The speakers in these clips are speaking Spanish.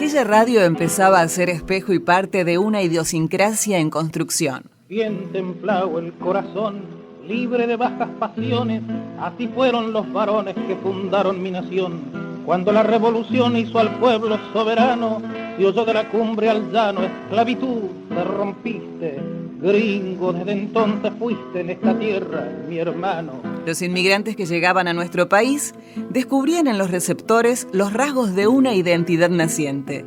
Aquella radio empezaba a ser espejo y parte de una idiosincrasia en construcción. Bien templado el corazón, libre de bajas pasiones, así fueron los varones que fundaron mi nación. Cuando la revolución hizo al pueblo soberano, se oyó de la cumbre al llano, esclavitud, te rompiste, gringo, desde entonces fuiste en esta tierra, mi hermano. Los inmigrantes que llegaban a nuestro país descubrían en los receptores los rasgos de una identidad naciente.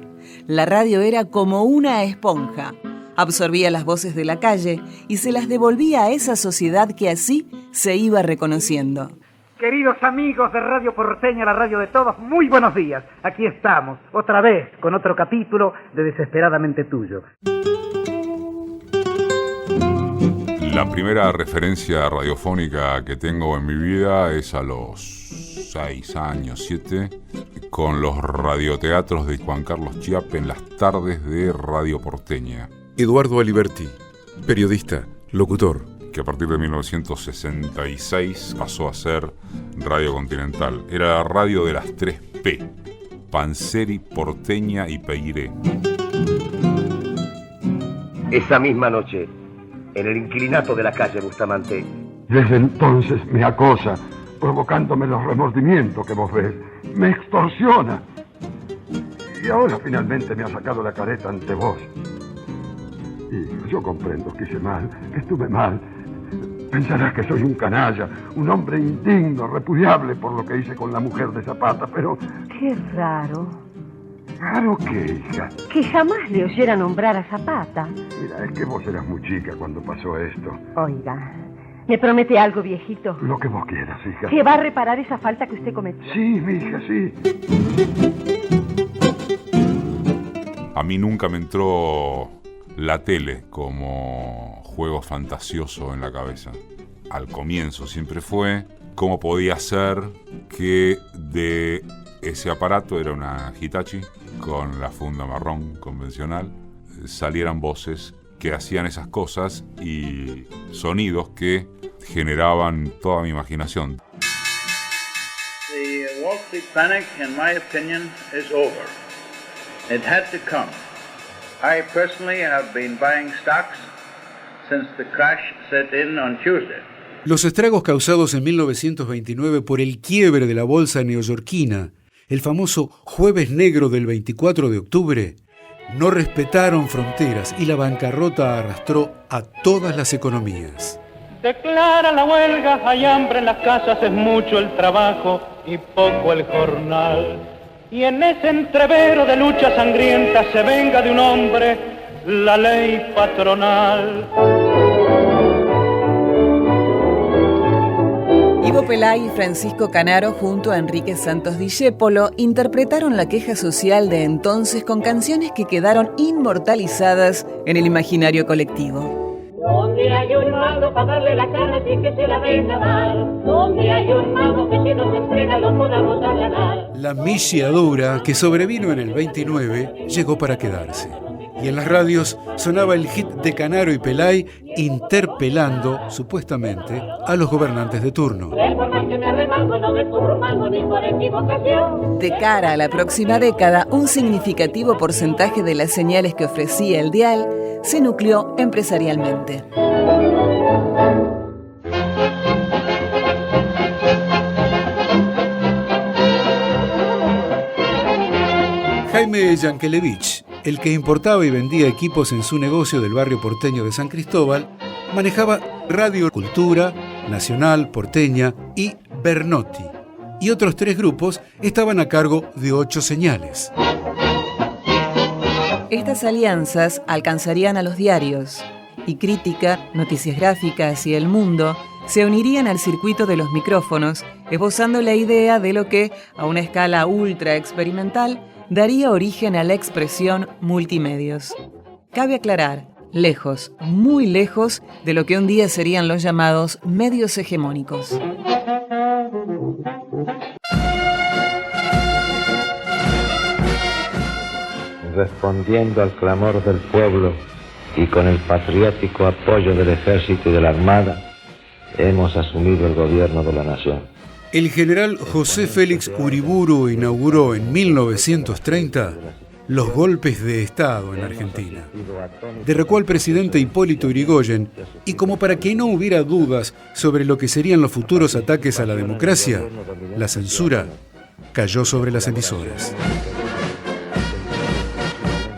La radio era como una esponja. Absorbía las voces de la calle y se las devolvía a esa sociedad que así se iba reconociendo. Queridos amigos de Radio Porteña, la radio de todos, muy buenos días. Aquí estamos, otra vez, con otro capítulo de Desesperadamente Tuyo. La primera referencia radiofónica que tengo en mi vida es a los 6 años, 7, con los radioteatros de Juan Carlos Chiappe en las tardes de Radio Porteña. Eduardo Aliberti, periodista, locutor, que a partir de 1966 pasó a ser Radio Continental. Era la radio de las 3 P, Panseri, Porteña y Peiré. Esa misma noche, en el inquilinato de la calle Bustamante. Desde entonces me acosa, provocándome los remordimientos que vos ves. Me extorsiona. Y ahora finalmente me ha sacado la careta ante vos. Y yo comprendo que hice mal, que estuve mal. Pensarás que soy un canalla, un hombre indigno, repudiable por lo que hice con la mujer de Zapata, pero... Qué raro. ¿Raro qué, hija? Que jamás le oyera nombrar a Zapata. Mira, es que vos eras muy chica cuando pasó esto. Oiga, ¿me promete algo, viejito? Lo que vos quieras, hija. ¿Que va a reparar esa falta que usted cometió? Sí, mi hija, sí. A mí nunca me entró la tele como juego fantasioso en la cabeza. Al comienzo siempre fue cómo podía ser que de ese aparato, era una Hitachi con la funda marrón convencional, salieran voces que hacían esas cosas y sonidos que generaban toda mi imaginación. The Wall Street panic, in my opinion, is over. It had to come. I personally have been buying stocks since the crash set in on Tuesday. Los estragos causados en 1929 por el quiebre de la bolsa neoyorquina, el famoso Jueves Negro del 24 de octubre, no respetaron fronteras y la bancarrota arrastró a todas las economías. Declara la huelga, hay hambre en las casas, es mucho el trabajo y poco el jornal. Y en ese entrevero de lucha sangrienta se venga de un hombre la ley patronal. Ivo Pelay y Francisco Canaro, junto a Enrique Santos Discépolo, interpretaron la queja social de entonces con canciones que quedaron inmortalizadas en el imaginario colectivo. Donde hay un mago para darle la cara sin que se la venga mal. Donde hay un mago que si nos entrega lo podamos allanar. La misiadura que sobrevino en el 29 llegó para quedarse. Y en las radios sonaba el hit de Canaro y Pelay interpelando, supuestamente, a los gobernantes de turno. De cara a la próxima década, un significativo porcentaje de las señales que ofrecía el dial se nucleó empresarialmente. Jaime Yankelevich, el que importaba y vendía equipos en su negocio del barrio porteño de San Cristóbal, manejaba Radio Cultura, Nacional, Porteña y Bernotti. Y otros 3 grupos estaban a cargo de 8 señales. Estas alianzas alcanzarían a los diarios, y Crítica, Noticias Gráficas y El Mundo se unirían al circuito de los micrófonos, esbozando la idea de lo que, a una escala ultra experimental, daría origen a la expresión multimedios. Cabe aclarar, lejos, muy lejos de lo que un día serían los llamados medios hegemónicos. Respondiendo al clamor del pueblo y con el patriótico apoyo del ejército y de la armada, hemos asumido el gobierno de la nación. El general José Félix Uriburu inauguró en 1930 los golpes de Estado en Argentina. Derrocó al presidente Hipólito Yrigoyen y, como para que no hubiera dudas sobre lo que serían los futuros ataques a la democracia, la censura cayó sobre las emisoras.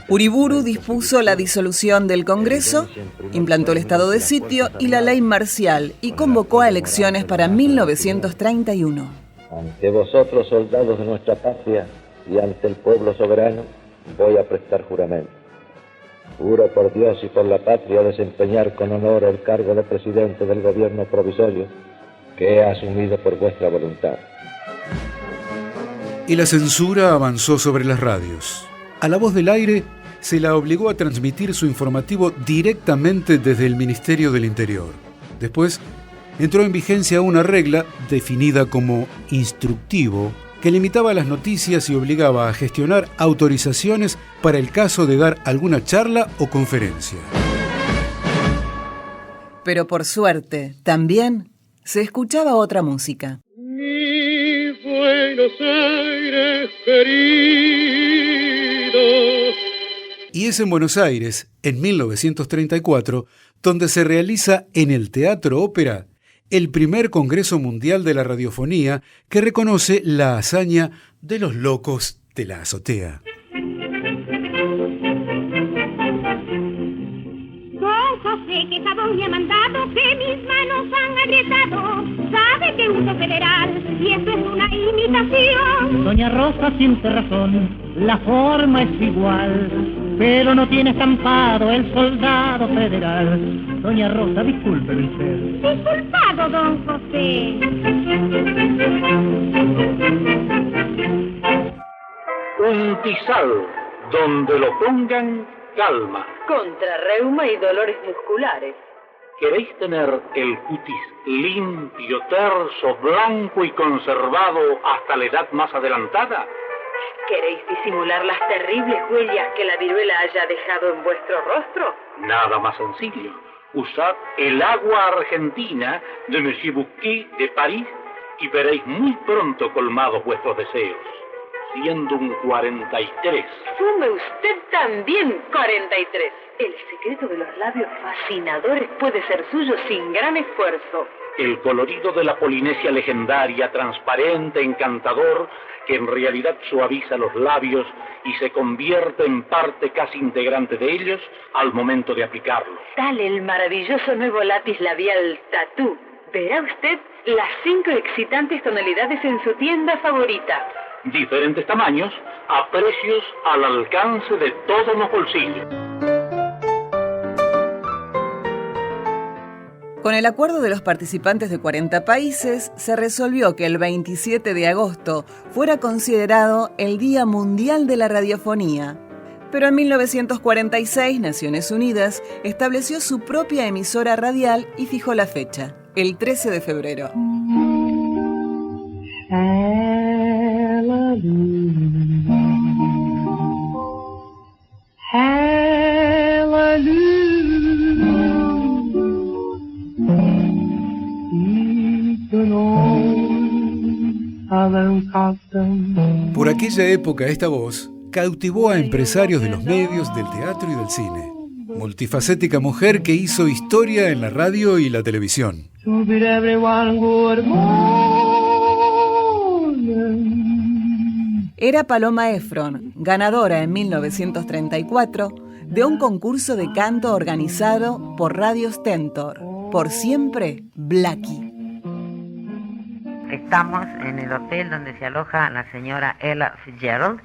Uriburu dispuso la disolución del Congreso, implantó el estado de sitio y la ley marcial y convocó a elecciones para 1931. Ante vosotros, soldados de nuestra patria, y ante el pueblo soberano, voy a prestar juramento. Juro por Dios y por la patria desempeñar con honor el cargo de presidente del gobierno provisorio que he asumido por vuestra voluntad. Y la censura avanzó sobre las radios. A La Voz del Aire se la obligó a transmitir su informativo directamente desde el Ministerio del Interior. Después entró en vigencia una regla definida como instructivo que limitaba las noticias y obligaba a gestionar autorizaciones para el caso de dar alguna charla o conferencia. Pero por suerte, también se escuchaba otra música. Mi Buenos Aires querido. Y es en Buenos Aires, en 1934, donde se realiza en el Teatro Ópera el primer Congreso Mundial de la Radiofonía que reconoce la hazaña de los locos de la azotea. Don José, que jabón me ha mandado, que mis manos han agrietado. Sabe que uso federal y eso es una imitación. Doña Rosa siente razón, la forma es igual, pero no tiene estampado el soldado federal. Doña Rosa, discúlpeme usted. Disculpado, don José. Un tisal, donde lo pongan, calma. Contra reuma y dolores musculares. ¿Queréis tener el cutis limpio, terso, blanco y conservado hasta la edad más adelantada? ¿Queréis disimular las terribles huellas que la viruela haya dejado en vuestro rostro? Nada más sencillo. Usad el agua argentina de Monsieur Bouquet de París y veréis muy pronto colmados vuestros deseos. Siendo un 43. Fume usted también 43. El secreto de los labios fascinadores puede ser suyo sin gran esfuerzo. El colorido de la Polinesia legendaria, transparente, encantador, que en realidad suaviza los labios y se convierte en parte casi integrante de ellos al momento de aplicarlos. Tal el maravilloso nuevo lápiz labial Tatú. Verá usted las 5 excitantes tonalidades en su tienda favorita. Diferentes tamaños, a precios al alcance de todos los bolsillos. Con el acuerdo de los participantes de 40 países, se resolvió que el 27 de agosto fuera considerado el Día Mundial de la Radiofonía. Pero en 1946, Naciones Unidas estableció su propia emisora radial y fijó la fecha, el 13 de febrero. Por aquella época, esta voz cautivó a empresarios de los medios, del teatro y del cine. Multifacética mujer que hizo historia en la radio y la televisión. Era Paloma Efron, ganadora en 1934 de un concurso de canto organizado por Radio Stentor, por siempre Blackie. Estamos en el hotel donde se aloja la señora Ella Fitzgerald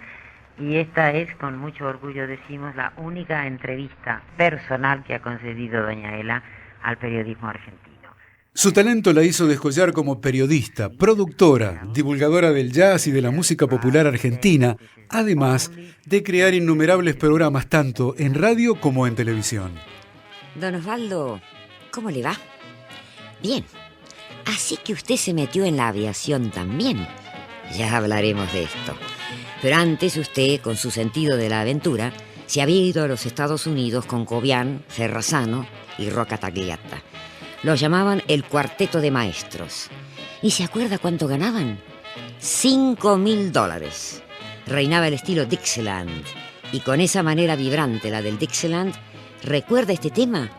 y esta es, con mucho orgullo decimos, la única entrevista personal que ha concedido doña Ella al periodismo argentino. Su talento la hizo descollar como periodista, productora, divulgadora del jazz y de la música popular argentina, además de crear innumerables programas tanto en radio como en televisión. Don Osvaldo, ¿cómo le va? Bien. Así que usted se metió en la aviación también. Ya hablaremos de esto. Pero antes usted, con su sentido de la aventura, se había ido a los Estados Unidos con Cobian, Ferrazano y Rocca Tagliata. Los llamaban el Cuarteto de Maestros. ¿Y se acuerda cuánto ganaban? $5.000. Reinaba el estilo Dixieland. y con esa manera vibrante, la del Dixieland, ¿recuerda este tema?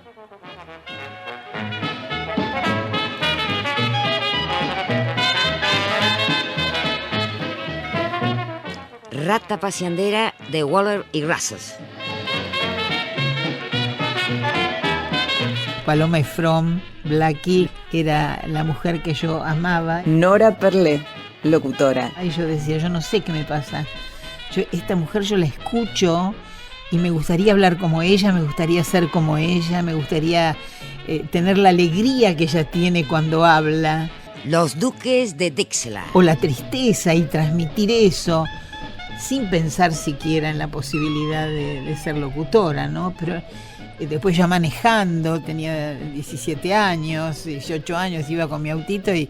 Rata paseandera de Waller y Russell. Paloma Efron, Blackie, era la mujer que yo amaba. Nora Perlé, locutora. Ahí yo decía, yo no sé qué me pasa. Esta mujer yo la escucho y me gustaría hablar como ella, me gustaría ser como ella, me gustaría tener la alegría que ella tiene cuando habla. Los Duques de Dixieland. O la tristeza y transmitir eso, sin pensar siquiera en la posibilidad de ser locutora, ¿no? Pero después ya manejando, tenía 17 años, 18 años, iba con mi autito y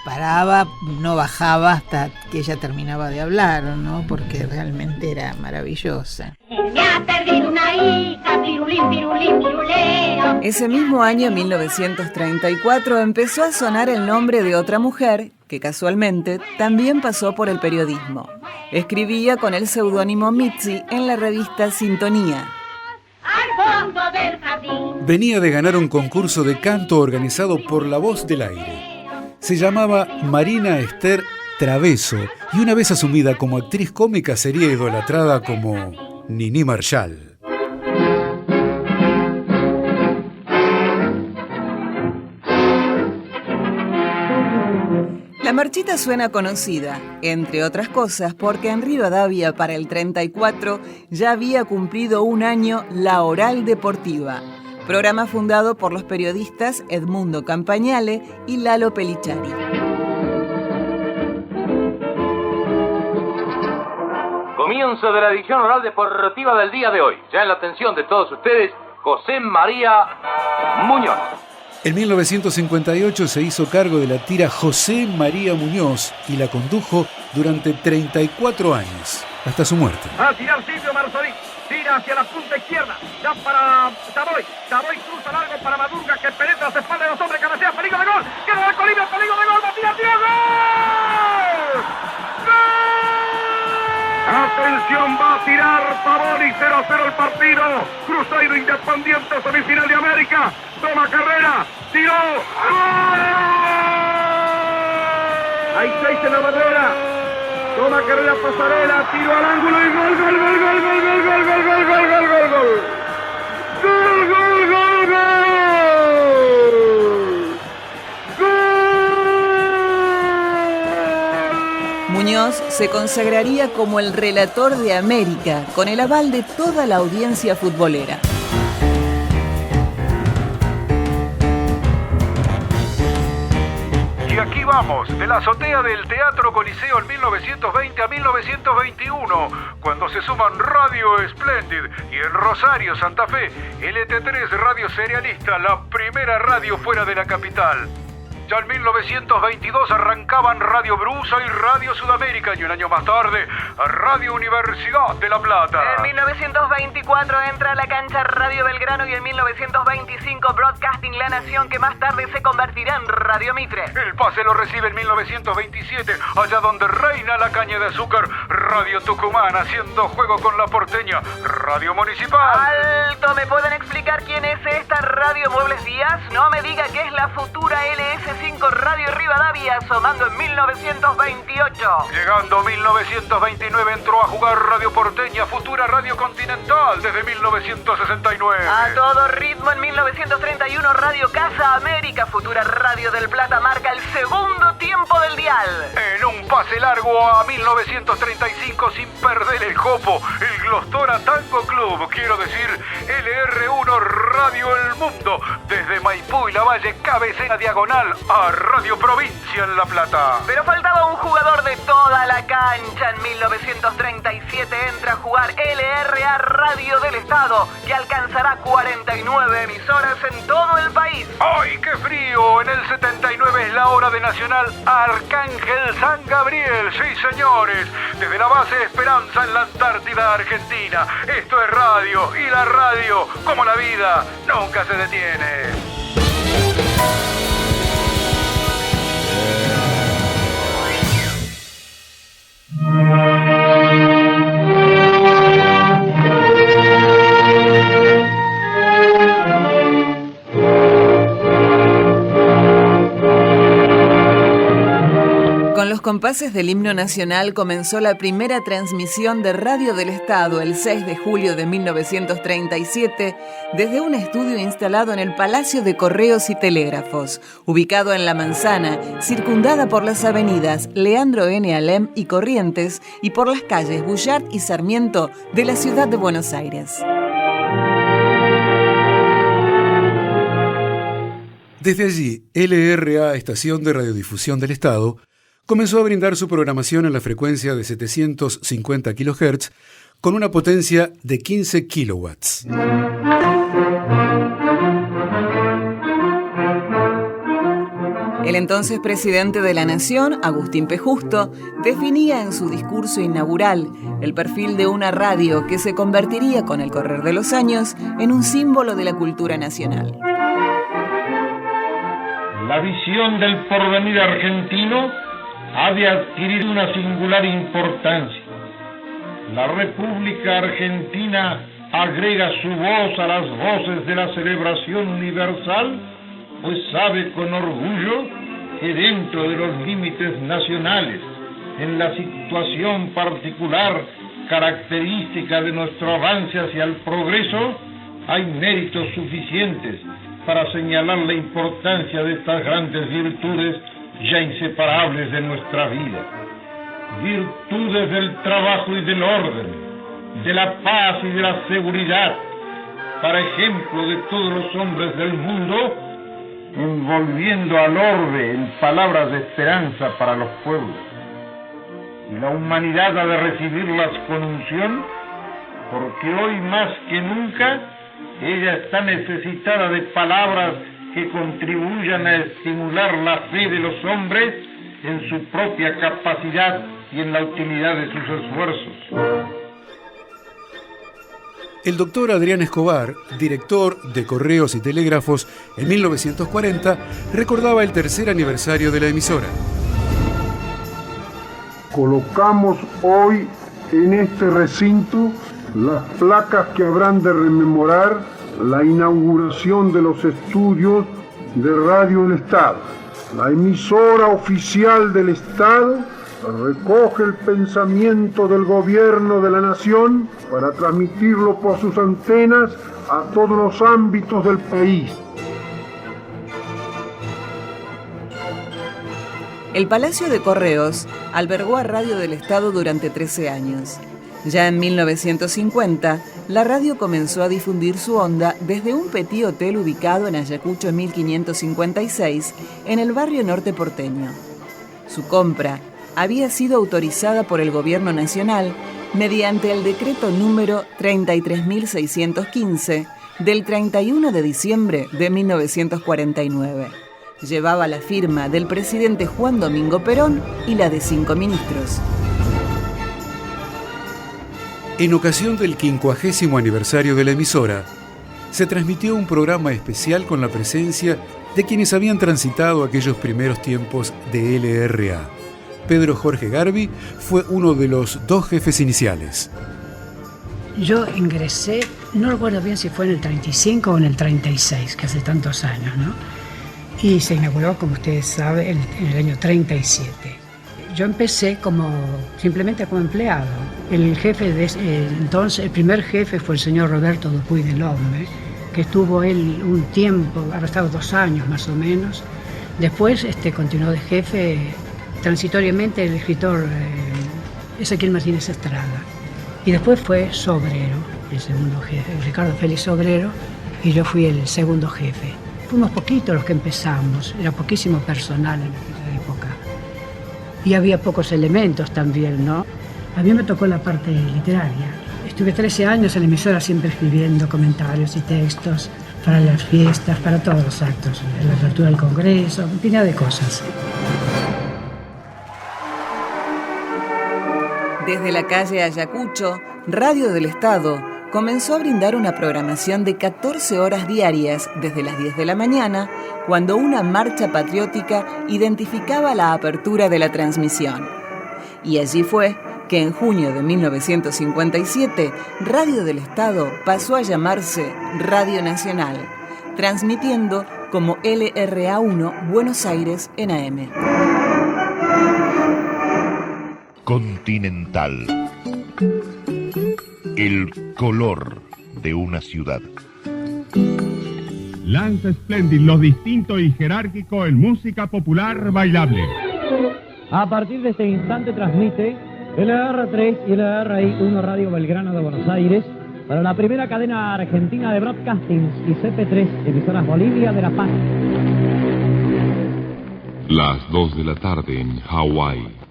paraba, no bajaba hasta que ella terminaba de hablar, ¿no? Porque realmente era maravillosa. Me ha perdido una hija, pirulín, pirulín, piruleo. Ese mismo año, 1934, empezó a sonar el nombre de otra mujer que casualmente también pasó por el periodismo. Escribía con el seudónimo Mitzi en la revista Sintonía. Al fondo del jardín. Venía de ganar un concurso de canto organizado por La Voz del Aire. Se llamaba Marina Esther Traveso y una vez asumida como actriz cómica sería idolatrada como Nini Marshall. La marchita suena conocida, entre otras cosas, porque en Rivadavia para el 34 ya había cumplido un año La Oral Deportiva, programa fundado por los periodistas Edmundo Campagnale y Lalo Pellicciari. Comienzo de la edición oral deportiva del día de hoy. Ya en la atención de todos ustedes, José María Muñoz. En 1958 se hizo cargo de la tira José María Muñoz y la condujo durante 34 años, hasta su muerte. A tirar Silvio Marzolín, tira hacia la punta izquierda, ya para Taboy, Taboy cruza largo para Madurga que penetra las espaldas de los hombres, cabecea, peligro de gol, queda la colina, peligro de gol, va a tirar, ¡gol! Atención, va a tirar Pavoni, 0-0 el partido. Cruzeiro Independiente, semifinal de América. Toma carrera, tiró. ¡Gol! Hay 6 en la bandera. Toma carrera Pasarela, tiro al ángulo y gol, gol, gol, gol, gol, gol, gol, gol, gol, gol, gol, gol, gol. Gol, gol, gol, gol. Muñoz se consagraría como el relator de América, con el aval de toda la audiencia futbolera. Y aquí vamos, de la azotea del Teatro Coliseo en 1920 a 1921, cuando se suman Radio Splendid y en Rosario, Santa Fe, LT3 Radio Serialista, la primera radio fuera de la capital. Ya en 1922 arrancaban Radio Brusa y Radio Sudamérica y un año más tarde Radio Universidad de La Plata. En 1924 entra a la cancha Radio Belgrano y en 1925 Broadcasting La Nación, que más tarde se convertirá en Radio Mitre. El pase lo recibe en 1927, allá donde reina la caña de azúcar, Radio Tucumán, haciendo juego con la porteña Radio Municipal. ¡Alto! ¿Me pueden explicar quién es esta Radio Muebles Díaz? No me diga que es la futura LS5 Radio Rivadavia, asomando en 1928. Llegando 1929 entró a jugar Radio Porteña, futura Radio Continental, desde 1969. A todo ritmo en 1931 Radio Casa América, futura Radio del Plata, marca el segundo tiempo del dial. En un pase largo a 1935 sin perder el copo, el Glostora Tango Club, quiero decir LR1 Radio El Mundo, desde Maipú y La Valle, cabecera diagonal a Radio Provincia en La Plata. Pero faltaba un jugador de toda la cancha. En 1937 entra a jugar LRA Radio del Estado, que alcanzará 49 emisoras en todo el país. ¡Ay, qué frío! En el 79 es la hora de Nacional Arcángel San Gabriel. Sí, señores, desde la base Esperanza en la Antártida Argentina. Esto es radio, y la radio, como la vida, nunca se detiene. compases del himno nacional comenzó la primera transmisión de Radio del Estado el 6 de julio de 1937 desde un estudio instalado en el Palacio de Correos y Telégrafos, ubicado en La Manzana, circundada por las avenidas Leandro N. Alem y Corrientes y por las calles Bullard y Sarmiento de la ciudad de Buenos Aires. Desde allí, LRA, Estación de Radiodifusión del Estado, comenzó a brindar su programación en la frecuencia de 750 kHz con una potencia de 15 kilowatts. El entonces presidente de la Nación, Agustín P. Justo, definía en su discurso inaugural el perfil de una radio que se convertiría con el correr de los años en un símbolo de la cultura nacional. La visión del porvenir argentino ha de adquirir una singular importancia. La República Argentina agrega su voz a las voces de la celebración universal, pues sabe con orgullo que dentro de los límites nacionales, en la situación particular característica de nuestro avance hacia el progreso, hay méritos suficientes para señalar la importancia de estas grandes virtudes ya inseparables de nuestra vida. Virtudes del trabajo y del orden, de la paz y de la seguridad, para ejemplo de todos los hombres del mundo, envolviendo al orbe en palabras de esperanza para los pueblos. Y la humanidad ha de recibirlas con unción, porque hoy más que nunca ella está necesitada de palabras que contribuyan a estimular la fe de los hombres en su propia capacidad y en la utilidad de sus esfuerzos. El doctor Adrián Escobar, director de Correos y Telégrafos en 1940, recordaba el tercer aniversario de la emisora. Colocamos hoy en este recinto las placas que habrán de rememorar la inauguración de los estudios de Radio del Estado. La emisora oficial del Estado recoge el pensamiento del gobierno de la nación para transmitirlo por sus antenas a todos los ámbitos del país. El Palacio de Correos albergó a Radio del Estado durante 13 años. Ya en 1950, la radio comenzó a difundir su onda desde un petit hotel ubicado en Ayacucho 1556, en el barrio norte porteño. Su compra había sido autorizada por el Gobierno Nacional mediante el decreto número 33.615 del 31 de diciembre de 1949. Llevaba la firma del presidente Juan Domingo Perón y la de 5 ministros. En ocasión del 50º aniversario de la emisora, se transmitió un programa especial con la presencia de quienes habían transitado aquellos primeros tiempos de LRA. Pedro Jorge Garbi fue uno de los 2 jefes iniciales. Yo ingresé, no recuerdo bien si fue en el 35 o en el 36, que hace tantos años, ¿no? Y se inauguró, como ustedes saben, en el año 37. Yo empecé simplemente como empleado. El jefe entonces, el primer jefe fue el señor Roberto Dupuy del Hombre, que estuvo él un tiempo, habrá estado 2 años más o menos. Después continuó de jefe transitoriamente el escritor Ezequiel Martínez Estrada. Y después fue Sobrero, el segundo jefe, Ricardo Félix Sobrero, y yo fui el segundo jefe. Fuimos poquitos los que empezamos, era poquísimo personal en aquella época. Y había pocos elementos también, ¿no? A mí me tocó la parte literaria. Estuve 13 años en la emisora siempre escribiendo comentarios y textos para las fiestas, para todos los actos, en la apertura del Congreso, infinidad de cosas. Desde la calle Ayacucho, Radio del Estado comenzó a brindar una programación de 14 horas diarias desde las 10 de la mañana, cuando una marcha patriótica identificaba la apertura de la transmisión. Y allí fue que en junio de 1957, Radio del Estado pasó a llamarse Radio Nacional, transmitiendo como LRA1 Buenos Aires en AM. Continental. El color de una ciudad. Lanza Splendid, lo distinto y jerárquico en música popular bailable. A partir de este instante transmite LR3 y LRI1 Radio Belgrano de Buenos Aires para la primera cadena argentina de broadcastings y CP3, emisoras Bolivia de La Paz. Las 2 de la tarde en Hawái.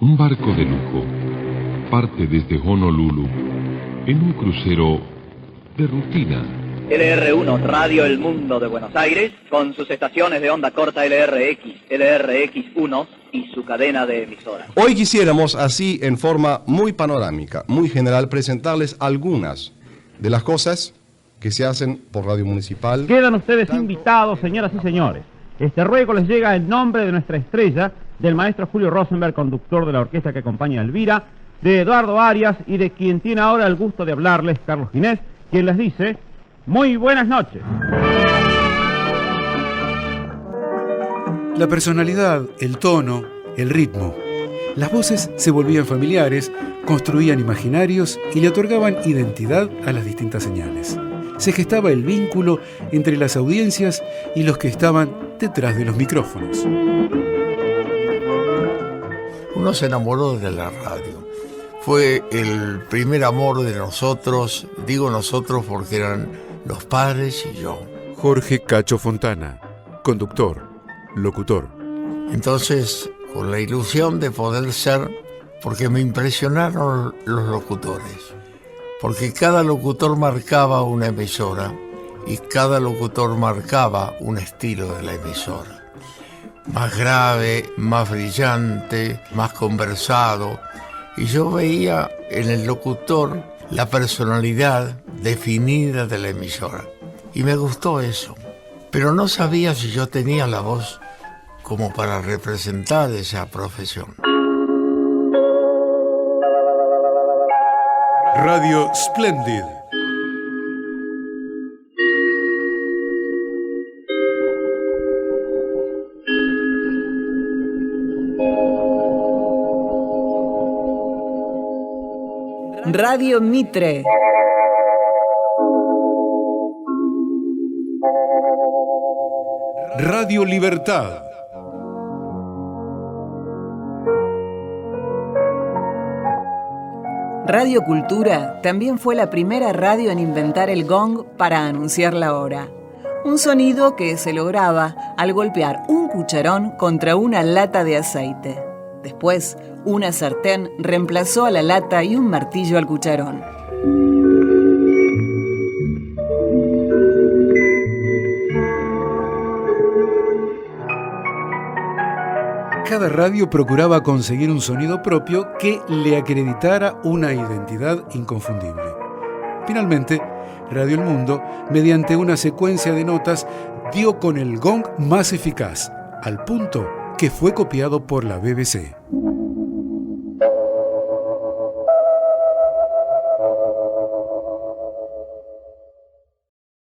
Un barco de lujo parte desde Honolulu en un crucero de rutina. LR1 Radio El Mundo de Buenos Aires, con sus estaciones de onda corta LRX, LRX1 y su cadena de emisoras. Hoy quisiéramos, así en forma muy panorámica, muy general, presentarles algunas de las cosas que se hacen por Radio Municipal. Quedan ustedes invitados, señoras y señores. Este ruego les llega en nombre de nuestra estrella, del maestro Julio Rosenberg, conductor de la orquesta que acompaña a Elvira, de Eduardo Arias y de quien tiene ahora el gusto de hablarles, Carlos Ginés, quien les dice: muy buenas noches. La personalidad, el tono, el ritmo. Las voces se volvían familiares, construían imaginarios y le otorgaban identidad a las distintas señales. Se gestaba el vínculo entre las audiencias y los que estaban detrás de los micrófonos. Uno se enamoró de la radio. Fue el primer amor de nosotros, digo nosotros porque eran los padres y yo. Jorge Cacho Fontana, conductor, locutor. Entonces, con la ilusión de poder ser, porque me impresionaron los locutores, porque cada locutor marcaba una emisora y cada locutor marcaba un estilo de la emisora. Más grave, más brillante, más conversado. Y yo veía en el locutor la personalidad definida de la emisora. Y me gustó eso. Pero no sabía si yo tenía la voz como para representar esa profesión. Radio Splendid. Radio Mitre. Radio Libertad. Radio Cultura también fue la primera radio en inventar el gong para anunciar la hora. Un sonido que se lograba al golpear un cucharón contra una lata de aceite. Después, una sartén reemplazó a la lata y un martillo al cucharón. Cada radio procuraba conseguir un sonido propio que le acreditara una identidad inconfundible. Finalmente, Radio El Mundo, mediante una secuencia de notas, dio con el gong más eficaz, al punto que fue copiado por la BBC.